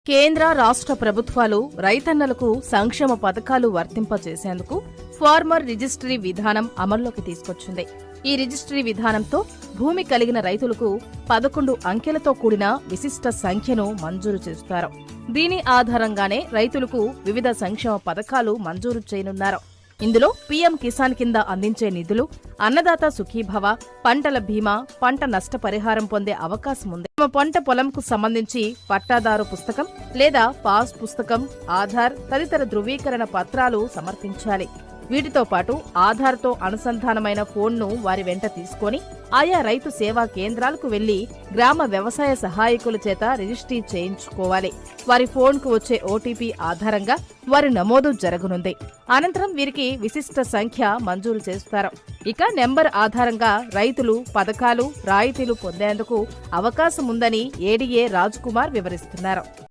కేంద్ర రాష్ట్ర ప్రభుత్వాలు రైతన్నలకు సంక్షేమ పథకాలు వర్తింపజేసేందుకు ఫార్మర్ రిజిస్ట్రీ విధానం అమల్లోకి తీసుకొచ్చింది. ఈ రిజిస్ట్రీ విధానంతో భూమి కలిగిన రైతులకు 11 అంకెలతో కూడిన విశిష్ట సంఖ్యను మంజూరు చేస్తారు. దీని ఆధారంగానే రైతులకు వివిధ సంక్షేమ పథకాలు మంజూరు చేయనున్నారు. ఇందులో పీఎం కిసాన్ కింద అందించే నిధులు, అన్నదాత సుఖీభవ, పంటల బీమా, పంట నష్టపరిహారం పొందే అవకాశం ఉంది. తమ పంట పొలంకు సంబంధించి పట్టాదారు పుస్తకం లేదా పాస్ పుస్తకం, ఆధార్ తదితర ధృవీకరణ పత్రాలు సమర్పించాలి. వీటితో పాటు ఆధార్తో అనుసంధానమైన ఫోన్ను వారి వెంట తీసుకొని ఆయా రైతు సేవా కేంద్రాలకు వెళ్లి గ్రామ వ్యవసాయ సహాయకుల చేత రిజిస్ట్రీ చేయించుకోవాలి. వారి ఫోన్కు వచ్చే ఓటీపీ ఆధారంగా వారి నమోదు జరగనుంది. అనంతరం వీరికి విశిష్ట సంఖ్య మంజూరు చేస్తారు. ఇక నెంబర్ ఆధారంగా రైతులు పథకాలు, రాయితీలు పొందేందుకు అవకాశం ఉందని ఏడీఏ రాజ్ కుమార్ వివరిస్తున్నారు.